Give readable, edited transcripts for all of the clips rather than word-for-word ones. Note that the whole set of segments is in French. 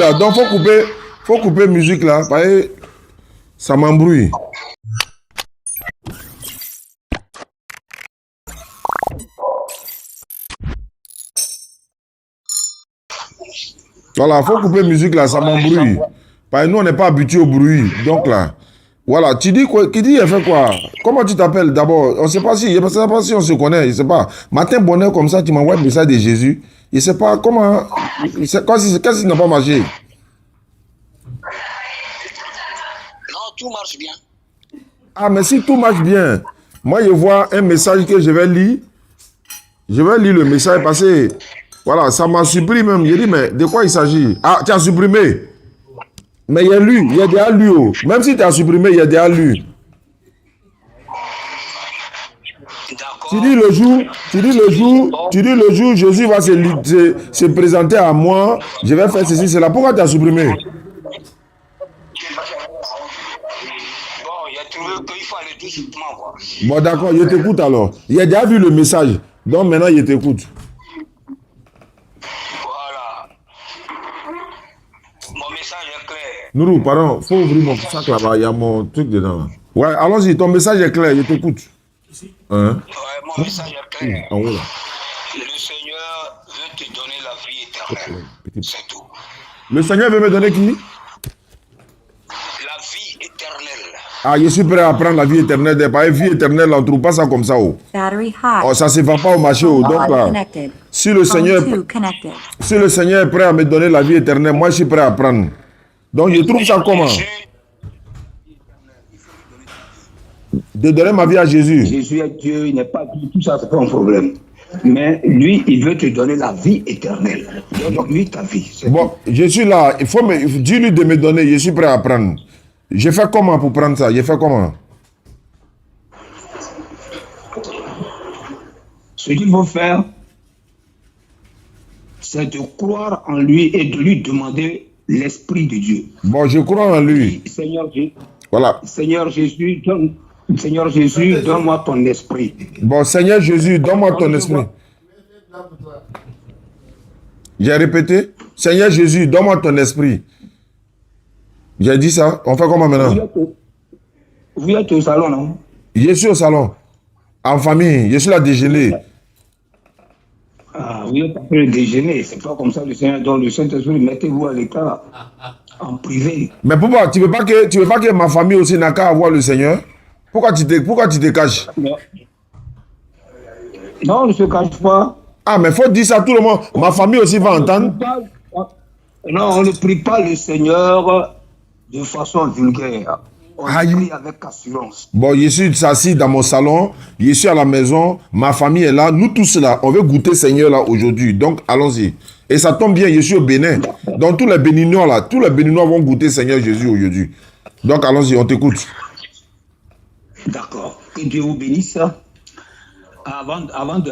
là. Donc, faut couper musique là. Parce que ça m'embrouille. Voilà, faut couper musique là, ça m'embrouille. Parce que nous, on n'est pas habitués au bruit. Donc là, voilà, tu dis quoi? Qui dit, il fait quoi? Comment tu t'appelles d'abord? On ne sait pas si on se connaît, je ne sais pas. Matin bonheur comme ça, tu m'envoies le message de Jésus. Je ne sais pas comment. Qu'est-ce qui n'a pas marché? Non, tout marche bien. Ah, mais si tout marche bien, moi je vois un message que je vais lire. Je vais lire le message parce que, voilà, ça m'a surpris même. J'ai dit, mais de quoi il s'agit? Ah, tu as supprimé. Mais il y a lu, il y a déjà lu. Oh. Même si tu as supprimé, il y a déjà lu. Tu dis le jour, Jésus va se présenter à moi, je vais faire ceci, cela. Pourquoi tu as supprimé? Bon, il a trouvé qu'il faut aller doucement, quoi. Bon, d'accord, je t'écoute alors. Il a déjà vu le message. Donc maintenant, je t'écoute. Voilà. Mon message est clair. Nourou, pardon, il faut ouvrir mon sac là-bas, il y a mon truc dedans. Là. Ouais, allons-y, ton message est clair, je t'écoute. Hein? Ouais, mon message est clair. En haut, là. Le Seigneur veut te donner la vie éternelle. C'est tout. Le Seigneur veut me donner qui? La vie éternelle. Ah, je suis prêt à prendre la vie éternelle. Pas vie éternelle, on ne trouve pas ça comme ça. Oh. Oh, ça ne se vend pas au marché. Oh. Donc là, si le Seigneur est prêt à me donner la vie éternelle, moi je suis prêt à prendre. Donc je trouve ça comment? De donner ma vie à Jésus. Jésus est Dieu, il n'est pas Dieu, tout ça, c'est pas un problème. Mais lui, il veut te donner la vie éternelle. Donne-lui ta vie. Bon, je suis là. Il faut me dis-lui de me donner. Je suis prêt à prendre. Je fais comment pour prendre ça? Je fais comment? Ce qu'il faut faire, c'est de croire en lui et de lui demander l'Esprit de Dieu. Bon, je crois en lui. Seigneur Jésus, voilà. Seigneur Jésus, donne-moi ton esprit. Bon, Seigneur Jésus, donne-moi ton esprit. J'ai répété. Seigneur Jésus, donne-moi ton esprit. J'ai dit ça. On fait comment maintenant? Vous êtes au salon, non? Je suis au salon. En famille. Je suis là déjeuner. Ah, vous êtes en train de déjeuner. C'est pas comme ça le Seigneur donne le Saint-Esprit. Mettez-vous à l'écart. En privé. Mais pourquoi? Tu veux pas que ma famille aussi n'a qu'à avoir le Seigneur? Pourquoi tu te caches? Non, on ne se cache pas. Ah, mais il faut dire ça à tout le monde. Ma famille aussi va entendre. Non, on ne prie pas le Seigneur de façon vulgaire. On prie avec assurance. Bon, je suis assis dans mon salon, je suis à la maison, ma famille est là, nous tous là, on veut goûter Seigneur là aujourd'hui. Donc, allons-y. Et ça tombe bien, je suis au Bénin. Donc, tous les Béninois là, tous les Béninois vont goûter Seigneur Jésus aujourd'hui. Donc, allons-y, on t'écoute. D'accord. Que Dieu vous bénisse.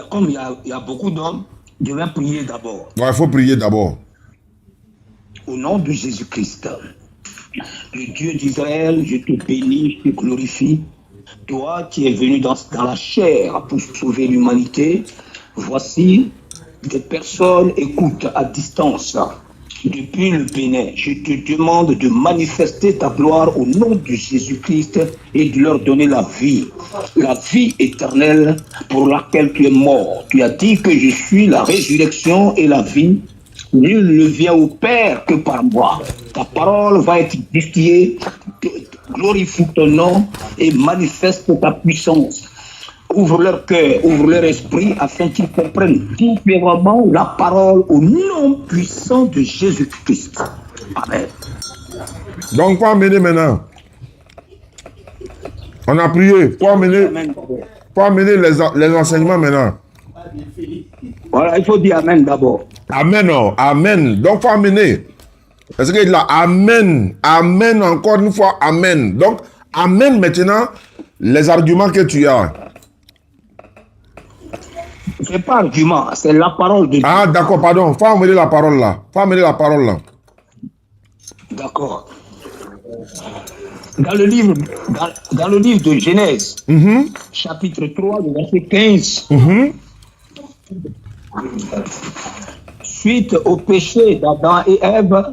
Comme il y a beaucoup d'hommes, je vais prier d'abord. Ouais, il faut prier d'abord. Au nom de Jésus-Christ, le Dieu d'Israël, je te bénis, je te glorifie. Toi qui es venu dans la chair pour sauver l'humanité, voici des personnes écoutent à distance. Depuis le Bénin, je te demande de manifester ta gloire au nom de Jésus-Christ et de leur donner la vie éternelle pour laquelle tu es mort. Tu as dit que je suis la résurrection et la vie. Nul ne vient au Père que par moi. Ta parole va être distillée, glorifie ton nom et manifeste ta puissance. Ouvre leur cœur, ouvre leur esprit afin qu'ils comprennent différemment la parole au nom puissant de Jésus-Christ. Amen. Donc, faut amener maintenant. On a prié. Faut amener les enseignements maintenant. Voilà, il faut dire Amen d'abord. Amen, non. Amen. Donc, faut amener. Parce qu'il a Amen. Amen, encore une fois, Amen. Donc, Amen maintenant, les arguments que tu as. Ce n'est pas argument, c'est la parole de Dieu. Ah, d'accord, pardon. Faut amener la parole là. Faut amener la parole là. D'accord. Dans le livre de Genèse, chapitre 3, verset 15, suite au péché d'Adam et Ève,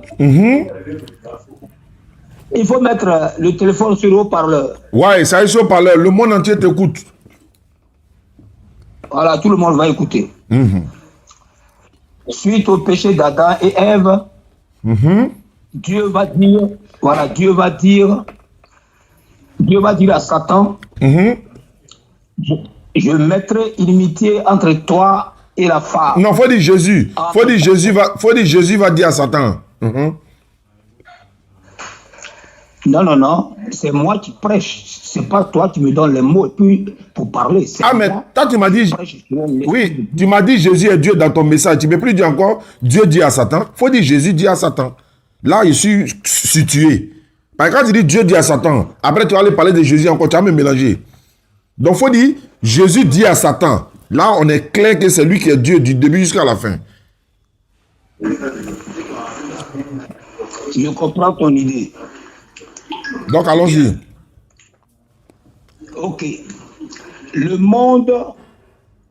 il faut mettre le téléphone sur haut-parleur. Ouais, ça y est, sur parleur. Le monde entier t'écoute. Voilà, tout le monde va écouter. Suite au péché d'Adam et Ève, Dieu va dire, voilà, Dieu va dire à Satan, je mettrai inimitié entre toi et la femme. Non, faut dire Jésus. Faut dire Jésus va dire à Satan. Non, c'est moi qui prêche. C'est pas toi qui me donnes les mots et puis pour parler. Ah, mais toi, tu m'as dit... Oui, tu m'as dit Jésus est Dieu dans ton message. Tu ne peux plus dire encore Dieu dit à Satan. Faut dire Jésus dit à Satan. Là, je suis situé. Parce que quand tu dis Dieu dit à Satan, après tu vas aller parler de Jésus encore, tu vas me mélanger. Donc, il faut dire Jésus dit à Satan. Là, on est clair que c'est lui qui est Dieu du début jusqu'à la fin. Je comprends ton idée. Donc, allons-y. Ok. Le monde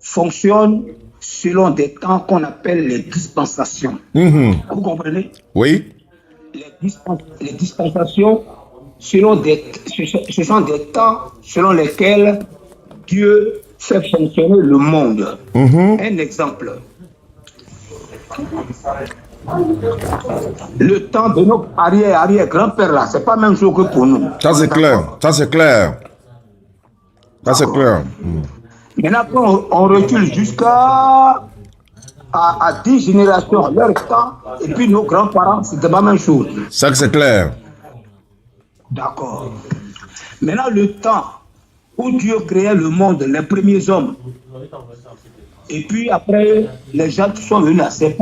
fonctionne selon des temps qu'on appelle les dispensations. Vous comprenez? Oui. Les dispensations, ce sont des temps selon lesquels Dieu fait fonctionner le monde. Un exemple. Le temps de nos arrière-grands-pères là, c'est pas la même chose que pour nous. Ça c'est clair, ça c'est clair. Ça c'est clair. Maintenant, on recule jusqu'à 10 générations, leur temps, et puis nos grands-parents, c'était pas la même chose. Ça c'est clair. D'accord. Maintenant, le temps où Dieu créait le monde, les premiers hommes, et puis après, les gens qui sont venus là, c'est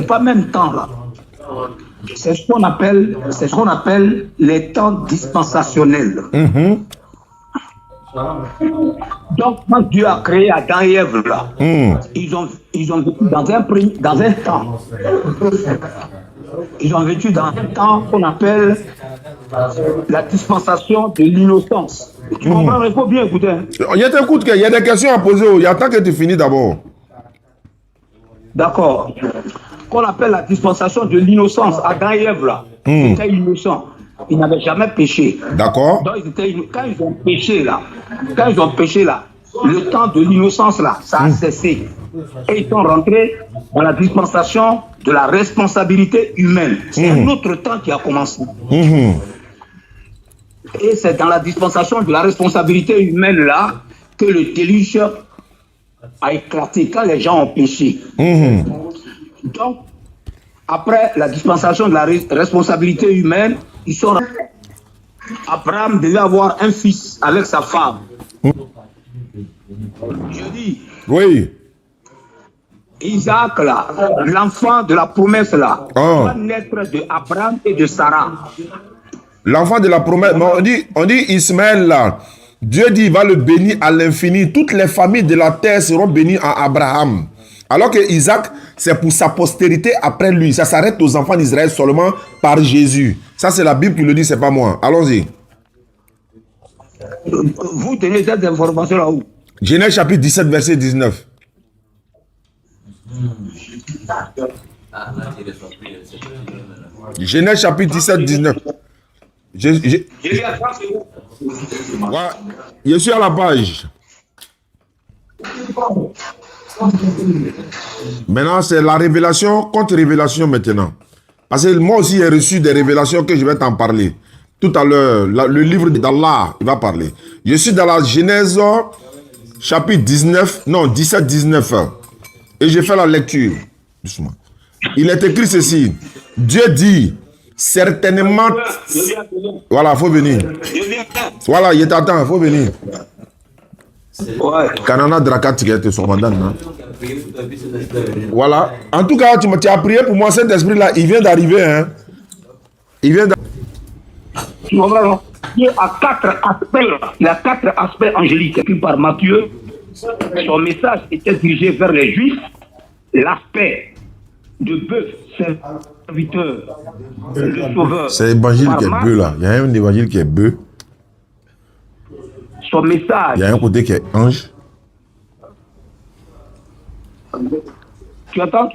pas même temps là. C'est ce qu'on appelle les temps dispensationels. Donc, quand Dieu a créé Adam et Ève là, ils ont vécu dans un temps. Ils ont vécu dans un temps qu'on appelle la dispensation de l'innocence. Tu comprends? Il faut bien écouter. Il y a des questions à poser. Il y a tant que tu finis d'abord. D'accord. Qu'on appelle la dispensation de l'innocence. Adam et Ève là, ils étaient innocents. Ils n'avaient jamais péché. D'accord. Donc quand ils ont péché là, le temps de l'innocence là, ça a cessé. Et ils sont rentrés dans la dispensation de la responsabilité humaine. C'est un autre temps qui a commencé. Et c'est dans la dispensation de la responsabilité humaine là que le déluge a éclaté quand les gens ont péché. Donc, après la dispensation de la responsabilité humaine, ils sont... Abraham devait avoir un fils avec sa femme. Je dis... Oui. Isaac là, l'enfant de la promesse là, va naître de Abraham et de Sarah. L'enfant de la promesse, on dit Ismaël là. Dieu dit il va le bénir à l'infini. Toutes les familles de la terre seront bénies en Abraham. Alors que Isaac, c'est pour sa postérité après lui. Ça s'arrête aux enfants d'Israël seulement par Jésus. Ça, c'est la Bible qui le dit, c'est pas moi. Allons-y. Vous tenez cette information là où? Genèse chapitre 17, verset 19. Genèse chapitre 17, 19. Je suis à la page. Maintenant, c'est la révélation contre révélation maintenant. Parce que moi aussi, j'ai reçu des révélations que je vais t'en parler. Tout à l'heure, le livre d'Allah, il va parler. Je suis dans la Genèse chapitre 19, non, 17, 19. Et je fais la lecture. Doucement. Il est écrit ceci. Dieu dit, certainement... Voilà, il faut venir. Voilà, il t'attend, il faut venir. Kanana Drakat, tu es son mandat. Voilà. En tout cas, tu as prié pour moi, cet esprit-là, il vient d'arriver. Hein? Il vient d'arriver. Dieu a 4 aspects. Il a 4 aspects angéliques écrits par Matthieu. Son message était dirigé vers les Juifs. L'aspect de bœuf, serviteur, le sauveur. C'est l'évangile qui est bœuf là. Il y a un évangile qui est bœuf. Son message. Il y a un côté qui est ange. Tu entends?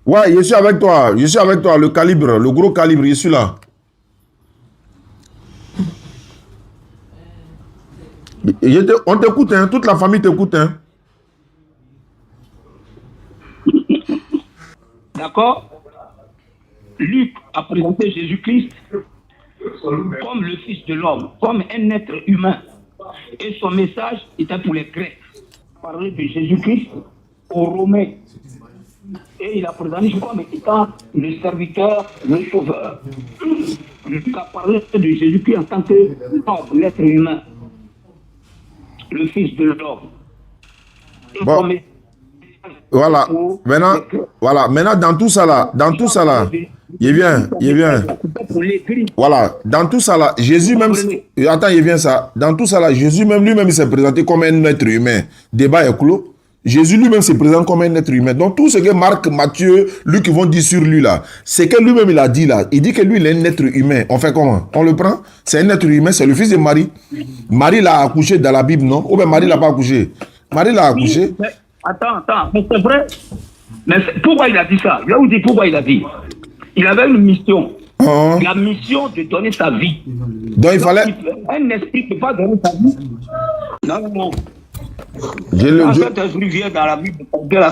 Ouais, je suis avec toi. Je suis avec toi. Le calibre, le gros calibre, je suis là. On t'écoute, hein. Toute la famille t'écoute, hein. D'accord? Luc a présenté Jésus-Christ comme le Fils de l'homme, comme un être humain. Et son message était pour les Grecs. Il a parlé de Jésus-Christ aux Romains. Et il a présenté comme étant le serviteur, le sauveur. Luc a parlé de Jésus-Christ en tant que l'être humain, le Fils de l'homme. Et Bon. son message Voilà. Maintenant, dans tout ça là, il vient. pour l'église. Voilà, dans tout ça là, Jésus même, attends, il vient ça. Dans tout ça là, Jésus même lui-même il s'est présenté comme un être humain. Débat est clos. Jésus lui-même se présente comme un être humain. Donc tout ce que Marc, Matthieu, Luc vont dire sur lui là, c'est que lui-même il a dit là. Il dit que lui il est un être humain. On fait comment? On le prend? C'est un être humain, c'est le fils de Marie. Marie l'a accouché dans la Bible, non? Ou bien Marie l'a pas accouché? Marie l'a accouché. Mais, attends, mais c'est vrai. Mais pourquoi il a dit ça? Je vais vous dire pourquoi il a dit. Il avait une mission. La mission de donner sa vie. Donc il fallait. Un esprit ne peut pas donner sa vie. Non. Quand cet esprit vient dans la Bible,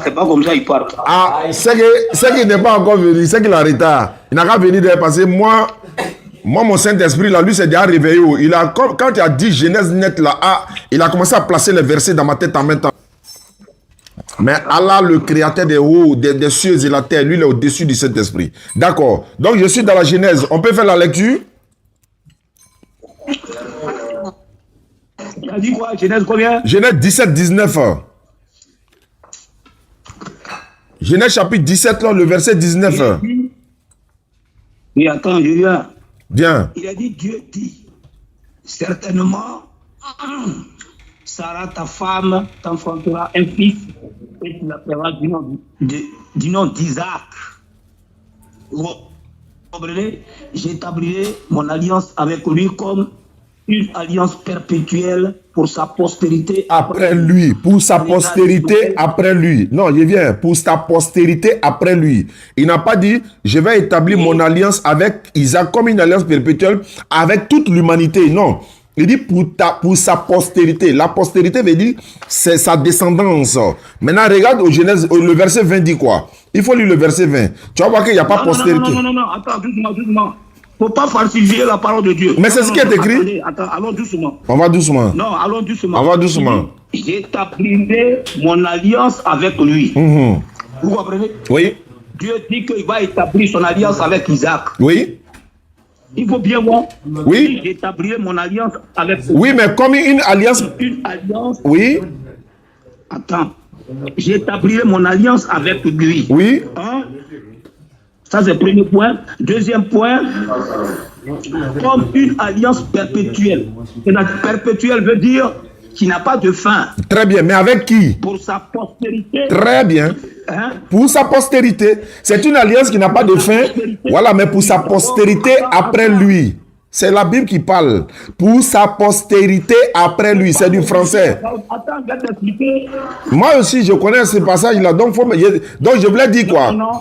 c'est pas comme ça il parle. Ah, c'est qu'il n'est pas encore venu, c'est qu'il a retard. Il n'a qu'à venir d'ailleurs parce que moi, mon Saint-Esprit, là, lui, c'est déjà réveillé. Quand il a dit Genèse net, là, il a commencé à placer les versets dans ma tête en même temps. Mais Allah, le créateur des hauts, des cieux et la terre, lui, il est au-dessus du Saint-Esprit. D'accord. Donc, je suis dans la Genèse. On peut faire la lecture? Tu as dit quoi? Genèse combien? Genèse 17, 19. Genèse chapitre 17, là, le verset 19. Oui, attends, je viens. Bien. Il a dit, Dieu dit, certainement, Sarah, ta femme, t'enfantera un fils, et tu l'appelleras du nom d'Isaac. Vous comprenez? J'établirai mon alliance avec lui comme une alliance perpétuelle pour sa postérité. Après lui, pour sa postérité après lui. Non, je viens, pour sa postérité après lui. Il n'a pas dit, je vais établir mon alliance avec Isaac comme une alliance perpétuelle avec toute l'humanité. Non. Il dit pour sa postérité. La postérité veut dire c'est sa descendance. Maintenant, regarde au Genèse, le verset 20 dit quoi? Il faut lire le verset 20. Tu vas voir qu'il n'y a pas postérité. Non, attends, doucement. Il ne faut pas falsifier la parole de Dieu. Mais c'est ce qui est écrit. Attends, allons doucement. On va doucement. Non, allons doucement. On va doucement. J'établirai mon alliance avec lui. Vous comprenez? Oui. Dieu dit qu'il va établir son alliance avec Isaac. Oui. Il faut bien voir. Oui. J'établirai mon alliance avec lui. Oui, mais comme une alliance. Une alliance. Oui. Attends. J'établirai mon alliance avec lui. Oui. Hein? Ça, c'est le premier point. Deuxième point, comme une alliance perpétuelle. Et la perpétuelle veut dire qu'il n'a pas de fin. Très bien, mais avec qui? Pour sa postérité. Très bien. Hein? Pour sa postérité. C'est une alliance qui n'a pas de fin. Voilà, mais pour sa postérité après lui. C'est la Bible qui parle. Pour sa postérité après lui. C'est du français. Attends, je vais t'expliquer. Moi aussi, je connais ce passage-là. Donc, je voulais dire quoi? Non.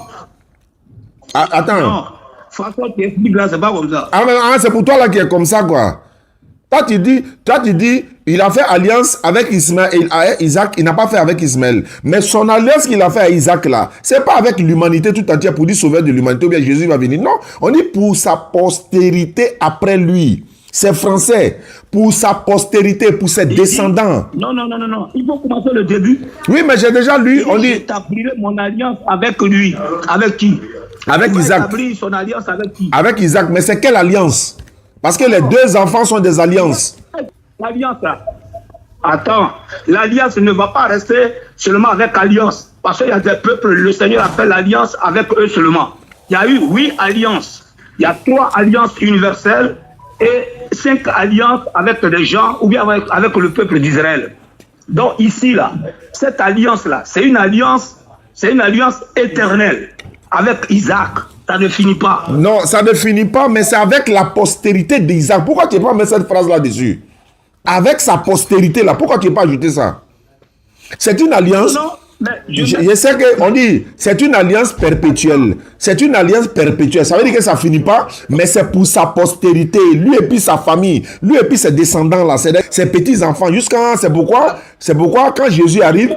Attends. Non. François, tu expliques là, c'est pas comme ça. C'est pour toi là qui est comme ça, quoi. Toi, tu dis, il a fait alliance avec Isaac, il n'a pas fait avec Ismaël. Mais son alliance qu'il a fait à Isaac là, c'est pas avec l'humanité tout entière pour dire sauver de l'humanité ou bien Jésus va venir. Non, on dit pour sa postérité après lui. C'est français. Pour sa postérité, pour ses descendants. Non. Il faut commencer le début. Oui, mais j'ai déjà lu. On dit. J'établirai mon alliance avec lui. Avec qui? Avec Isaac. Établir son alliance avec qui? Avec Isaac. Mais c'est quelle alliance? Parce que les deux enfants sont des alliances. L'alliance là. Attends, l'alliance ne va pas rester seulement avec alliance. Parce qu'il y a des peuples, le Seigneur appelle l'alliance avec eux seulement. Il y a eu 8 alliances. Il y a 3 alliances universelles et 5 alliances avec des gens ou bien avec le peuple d'Israël. Donc ici là, cette alliance là, c'est une alliance éternelle avec Isaac. Ça ne finit pas. Non, ça ne finit pas, mais c'est avec la postérité d'Isaac. Pourquoi tu n'as pas mis cette phrase là-dessus? Avec sa postérité là, pourquoi tu n'as pas ajouté ça? C'est une alliance. Non, Je sais qu'on dit, c'est une alliance perpétuelle. C'est une alliance perpétuelle. Ça veut dire que ça ne finit pas, mais c'est pour sa postérité. Lui et puis sa famille. Lui et puis ses descendants, là, ses petits-enfants. Jusqu'à... C'est pourquoi quand Jésus arrive...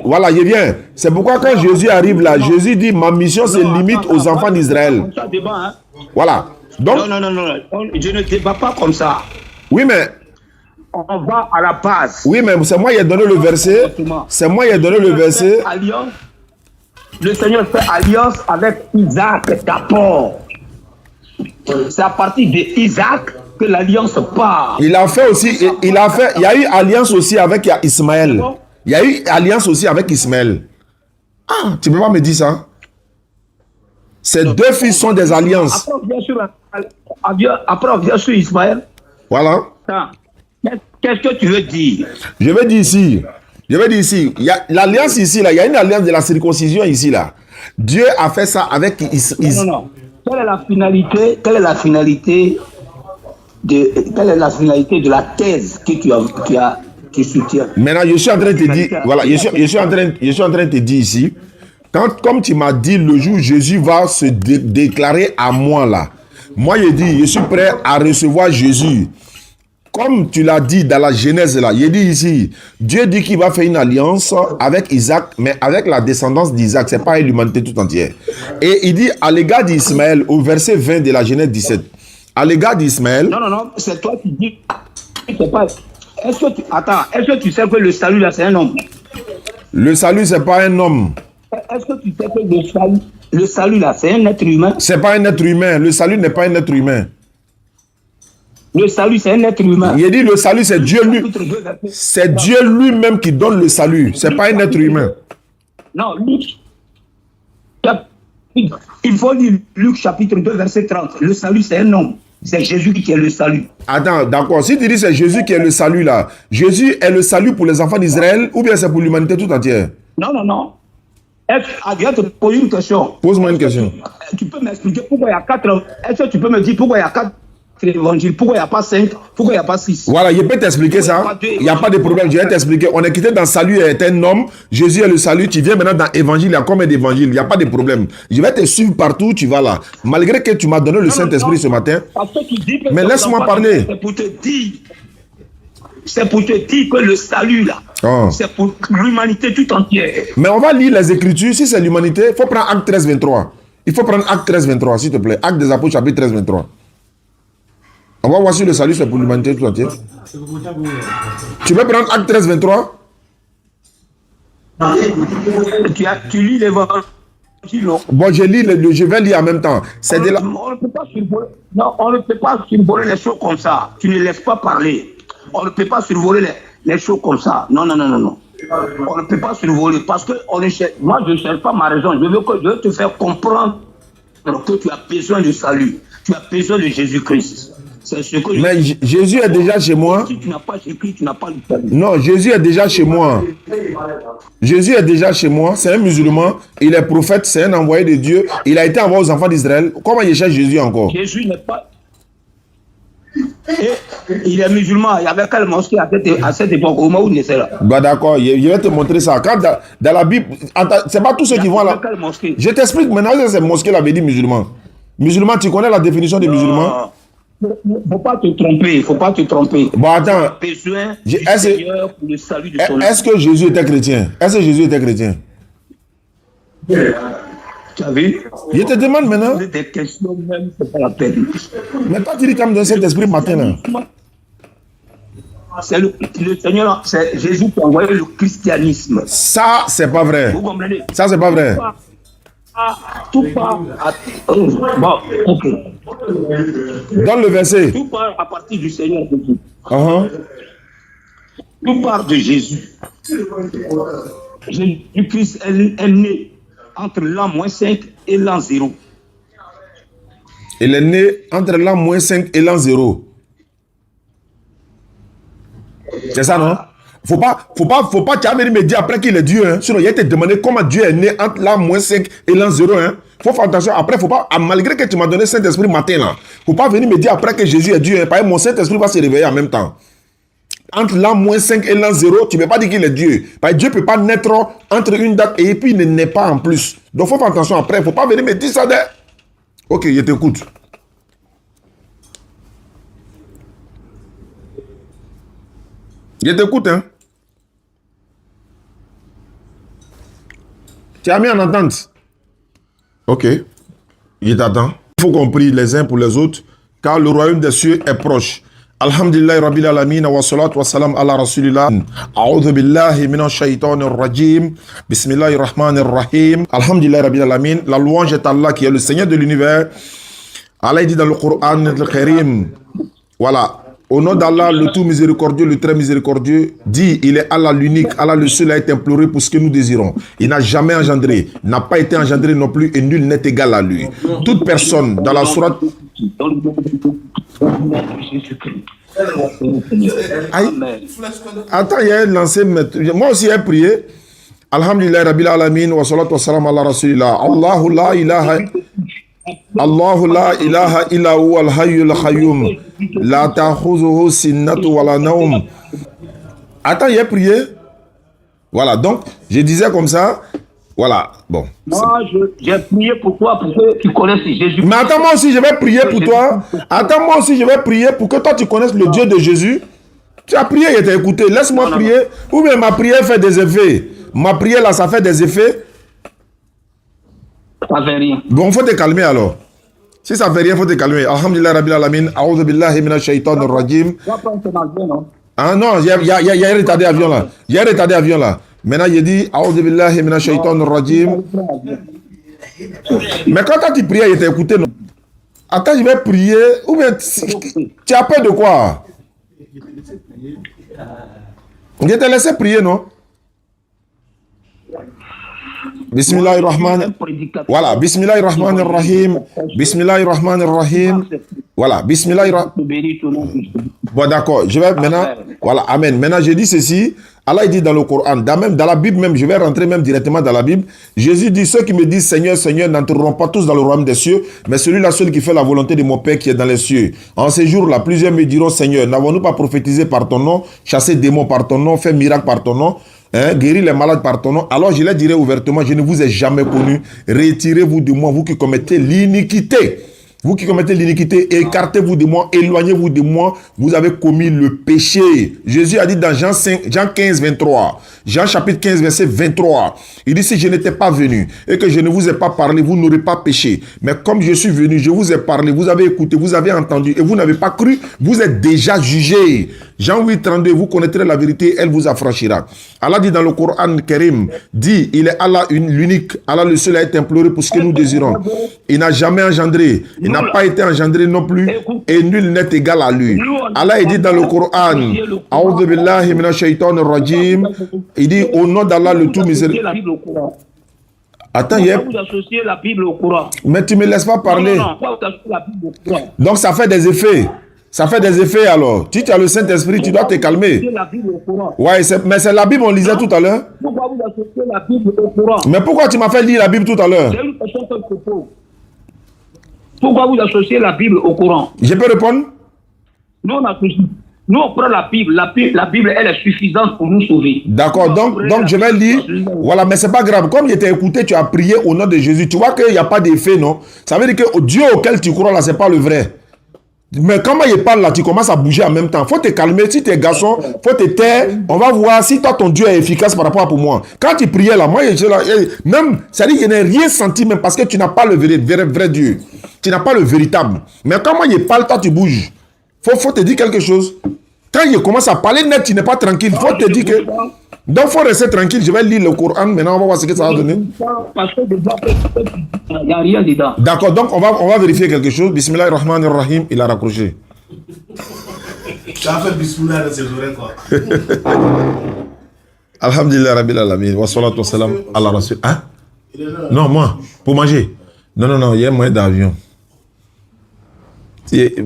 Voilà, je viens. C'est pourquoi quand Jésus arrive là, Jésus dit, ma mission se limite aux enfants d'Israël. Voilà. Donc, non. Je ne débat pas comme ça. Oui, mais... On va à la base. Oui, mais c'est moi qui ai donné le verset. C'est moi qui ai donné le verset. Le Seigneur fait alliance avec Isaac d'abord. C'est à partir d'Isaac que l'alliance part. Il a fait aussi, il y a eu alliance aussi avec Ismaël. Il y a eu alliance aussi avec Ismaël. Ah, tu peux pas me dire ça? Ces deux fils sont des alliances. Après, on vient sur Ismaël. Voilà. Qu'est-ce que tu veux dire? Je vais dire ici. Il y a l'alliance ici, là. Il y a une alliance de la circoncision ici, là. Dieu a fait ça avec Non. Quelle est la finalité de la thèse que tu soutiens? Maintenant, je suis en train de te dire, voilà, je suis en train de te dire ici, comme tu m'as dit, le jour où Jésus va se déclarer à moi, là, moi, je dis, je suis prêt à recevoir Jésus. Comme tu l'as dit dans la Genèse là, il dit ici, Dieu dit qu'il va faire une alliance avec Isaac, mais avec la descendance d'Isaac, c'est pas l'humanité tout entière. Et il dit à l'égard d'Ismaël, au verset 20 de la Genèse 17, à l'égard d'Ismaël... Non, c'est toi qui dis, c'est pas... Est-ce que tu sais que le salut là, c'est un homme? Le salut, c'est pas un homme. Est-ce que tu sais que le salut là, c'est un être humain? C'est pas un être humain, le salut n'est pas un être humain. Le salut, c'est un être humain. Il dit le salut, c'est Dieu lui. C'est Dieu lui-même qui donne le salut. C'est pas un être humain. Non, Luc. Il faut lire Luc chapitre 2, verset 30. Le salut, c'est un homme. C'est Jésus qui est le salut. Attends, d'accord. Si tu dis c'est Jésus qui est le salut là, Jésus est le salut pour les enfants d'Israël ou bien c'est pour l'humanité tout entière? Non. Je vais te poser une question. Pose-moi une question. Tu peux m'expliquer pourquoi il y a 4... Est-ce que tu peux me dire pourquoi il y a 4 évangiles? Pourquoi il n'y a pas 5? Pourquoi il n'y a pas 6? Voilà, je peux t'expliquer ça. Il n'y a pas de problème, je vais t'expliquer. On est quitté dans salut est un homme, Jésus est le salut. Tu viens maintenant dans évangile, il y a combien d'évangiles? Il n'y a pas de problème. Je vais te suivre partout, tu vas là. Malgré que tu m'as donné le Saint-Esprit ce matin. Mais laisse-moi parler. C'est pour te dire que le salut là, c'est pour l'humanité tout entière. Mais on va lire les Écritures. Si c'est l'humanité, il faut prendre Acte 13, 23. Il faut prendre Acte 13, 23, s'il te plaît. Acte des Apôtres, chapitre 13, 23. On va voir si le salut c'est pour l'humanité tout entière. Tu veux prendre Acte 13, 23? Tu lis l'évangile, non? Bon, je vais lire en même temps. On ne peut pas survoler les choses comme ça. Tu ne laisses pas parler. On ne peut pas survoler les choses comme ça. Non. On ne peut pas survoler parce que moi, je ne cherche pas ma raison. Je veux te faire comprendre que tu as besoin de salut. Tu as besoin de Jésus-Christ. Mais Jésus est déjà chez moi. Si tu n'as pas Jésus-Christ, tu n'as pas le salut. Non, Jésus est déjà chez moi. Jésus est déjà chez moi. C'est un musulman. Il est prophète. C'est un envoyé de Dieu. Il a été envoyé aux enfants d'Israël. Comment il cherche Jésus encore? Jésus n'est pas... Et il est musulman. Il y avait quelle mosquée à cette époque au moment où il était là? Bah d'accord, je vais te montrer ça. Quand dans la Bible, c'est pas tous ceux qui vont là. Je t'explique maintenant que cette mosquée là veut dire musulman. Musulman, tu connais la définition des musulmans? Faut pas te tromper, faut pas te tromper. Bon attends. Est-ce que Jésus était chrétien? Est-ce que Jésus était chrétien? Tu as vu? Je te demande maintenant. Des questions même, c'est pas la peine. Mais pas tu dis comme dans cet esprit matin là. C'est le Seigneur, c'est Jésus qui a envoyé le christianisme. Ça, c'est pas vrai. Vous comprenez? Ça, c'est pas vrai. Tout part bon, ok. Dans le verset. Tout part à partir du Seigneur Jésus. Tout part de Jésus. Jésus-Christ est né entre l'an -5 et l'an 0. Il est né entre l'an -5 et l'an 0. C'est ça, non? Faut pas tu as venir me dire après qu'il est Dieu, hein. Sinon, il a été demandé comment Dieu est né entre l'an -5 et l'an 0, hein. Faut faire attention. Après, faut pas, malgré que tu m'as donné Saint-Esprit matin, là, faut pas venir me dire après que Jésus est Dieu, hein. Parce que mon Saint-Esprit va se réveiller en même temps. Entre l'an 5 et l'an 0, tu ne peux pas dire qu'il est Dieu. Parce que Dieu ne peut pas naître entre une date et puis il ne naît pas en plus. Donc, il faut faire attention après. Il ne faut pas venir me dire ça. Ok, je t'écoute. Je t'écoute, hein. Tu as mis en entente. Ok. Il t'attend. Il faut qu'on prie les uns pour les autres, car le royaume des cieux est proche. Alhamdulillah Rabbil Alamin wa salatu wa salam ala Rasulillah. A'udhu billahi minash shaitanir rajim. Bismillahir rahmanir rahim. Alhamdulillah Rabbil Alamin. La louange est Allah qui est le Seigneur de l'univers. Allah dit dans le Coran al-Karim. Voilà. Au nom d'Allah, le tout miséricordieux, le très miséricordieux, dit, il est Allah l'unique, Allah le seul à être imploré pour ce que nous désirons. Il n'a jamais engendré, n'a pas été engendré non plus, et nul n'est égal à lui. Toute personne dans la sourate... Aïe. Attends, il y a un lancé, moi aussi j'ai prié. Alhamdulillah Rabbil Alamin wa salatu wa salam ala Rasulillah. Allahu la ilaha... Allahu la ilaha illa huwa al-hayyul qayyum la ta'khuzuhu sinatu wa la nawm. Attends, j'ai prié. Voilà, donc je disais comme ça. Voilà, bon. Moi, j'ai prié pour toi, pour que tu connaisses Jésus. Mais attends, moi aussi, je vais prier pour toi. Attends, moi aussi, je vais prier pour que toi, tu connaisses le Dieu de Jésus. Tu as prié, il t'a écouté. Laisse-moi prier. Ou bien ma prière fait des effets. Ma prière, là, ça fait des effets. Ça fait rien. Bon, faut te calmer alors. Si ça fait rien, faut te calmer. Alhamdulillah Rabbil Alamin. A'udhu billahi minash shaitanir rajim. Ah non, il y a un retardé avion là. Il y a un retardé avion là. Maintenant, il dit A'udhu billahi minash shaitanir rajim. Mais quand tu priais, il t'a écouté, non? Attends, je vais prier. Ou bien, tu as peur de quoi? Je t'ai laissé prier, non? Bismillahirrahmanirrahim. Voilà, Bismillahirrahmanirrahim. Bismillahirrahmanirrahim. Voilà, Bismillahirrahmanirrahim. Bon, d'accord, je vais maintenant. Voilà, Amen. Maintenant, je dis ceci. Allah dit dans le Coran, dans la Bible même, je vais rentrer même directement dans la Bible. Jésus dit, ceux qui me disent Seigneur, Seigneur, n'entreront pas tous dans le royaume des cieux, mais celui-là seul qui fait la volonté de mon Père qui est dans les cieux. En ces jours-là, plusieurs me diront, Seigneur, n'avons-nous pas prophétisé par ton nom, chassé démons par ton nom, fait miracle par ton nom, guérir les malades par ton nom? Alors je leur dirai ouvertement, je ne vous ai jamais connu. Retirez-vous de moi, vous qui commettez l'iniquité. Vous qui commettez l'iniquité, écartez-vous de moi, éloignez-vous de moi, vous avez commis le péché. Jésus a dit dans Jean 15, 23, Jean chapitre 15, verset 23, il dit, si je n'étais pas venu et que je ne vous ai pas parlé, vous n'aurez pas péché. Mais comme je suis venu, je vous ai parlé, vous avez écouté, vous avez entendu et vous n'avez pas cru, vous êtes déjà jugés. Jean 8, 32, vous connaîtrez la vérité, elle vous affranchira. Allah dit dans le Coran Karim, dit, il est Allah l'unique, Allah le seul à être imploré pour ce que nous désirons. Il n'a jamais engendré, il n'a pas été engendré non plus, et nul n'est égal à lui. Allah dit dans le Coran, A'udhu billahi minash shaitanir rajim, il dit au nom d'Allah le tout miséricordieux. Attends, vous associez la Bible au Coran. Mais tu ne me laisses pas parler. Non, donc ça fait des effets. Ça fait des effets alors. Si tu as le Saint-Esprit, tu dois te calmer. Ouais, mais c'est la Bible, on lisait tout à l'heure. Pourquoi vous associez la Bible au Coran? Mais pourquoi tu m'as fait lire la Bible tout à l'heure? C'est une question que je pose. Pourquoi vous associez la Bible au Coran? Je peux répondre? Nous, on prend la Bible. La Bible, elle est suffisante pour nous sauver. D'accord, donc je vais lire. Voilà, mais c'est pas grave. Comme je t'ai écouté, tu as prié au nom de Jésus. Tu vois qu'il n'y a pas d'effet, non? Ça veut dire que Dieu auquel tu crois là, c'est pas le vrai. Mais comment il parle là, tu commences à bouger en même temps. Faut te calmer. Si tu es garçon, faut te taire. On va voir si toi, ton Dieu est efficace par rapport à pour moi. Quand tu priais là, moi, même, ça dit que je n'ai rien senti même parce que tu n'as pas le vrai Dieu. Tu n'as pas le véritable. Mais comment il parle, toi, tu bouges. Faut te dire quelque chose. Quand il commence à parler net, tu n'es pas tranquille. Faut te dire que... Donc, il faut rester tranquille. Je vais lire le Coran. Maintenant, on va voir ce que ça va donner. Parce que il n'y a rien dedans. D'accord, donc on va vérifier quelque chose. Bismillahirrahmanirrahim, il a raccroché. Ça a fait bismillah dans ses oreilles, quoi. Alhamdulillah, Rabbil Alamin. Wa salatu wa salam ala Rasul. Hein? Non, moi, pour manger. Non, il y a un moyen d'avion. Tu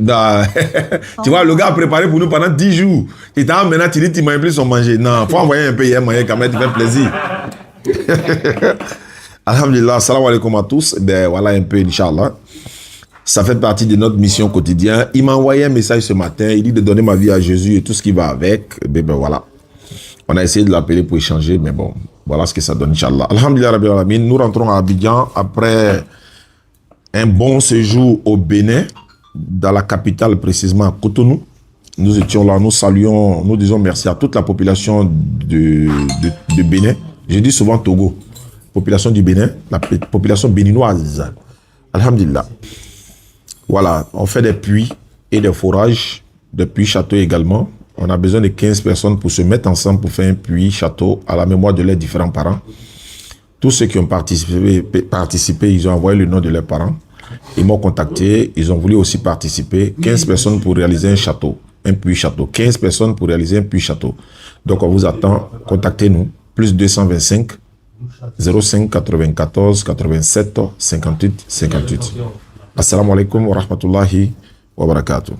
vois, le gars a préparé pour nous pendant 10 jours. Il t'a maintenant, tu dis, tu manges plus son manger. Non, il faut envoyer un peu, il y a un moyen quand même, tu fais plaisir. Alhamdulillah, salam alaikum à tous. Ben voilà un peu, Inch'Allah. Ça fait partie de notre mission quotidienne. Il m'a envoyé un message ce matin. Il dit de donner ma vie à Jésus et tout ce qui va avec. Ben voilà. On a essayé de l'appeler pour échanger, mais bon, voilà ce que ça donne, Inch'Allah. Alhamdulillah Rabbil Alamin. Nous rentrons à Abidjan après un bon séjour au Bénin, dans la capitale, précisément à Cotonou. Nous étions là, nous saluons, nous disons merci à toute la population de Bénin. Je dis souvent Togo. Population du Bénin, la population béninoise. Alhamdulillah. Voilà, on fait des puits et des forages, des puits châteaux également. On a besoin de 15 personnes pour se mettre ensemble pour faire un puits château à la mémoire de leurs différents parents. Tous ceux qui ont participé, ils ont envoyé le nom de leurs parents. Ils m'ont contacté, ils ont voulu aussi participer. 15 personnes pour réaliser un château, un puits château. 15 personnes pour réaliser un puits château. Donc on vous attend, contactez-nous. Plus 225 05 94 87 58 58. Assalamu alaikum wa rahmatullahi wa barakatuh.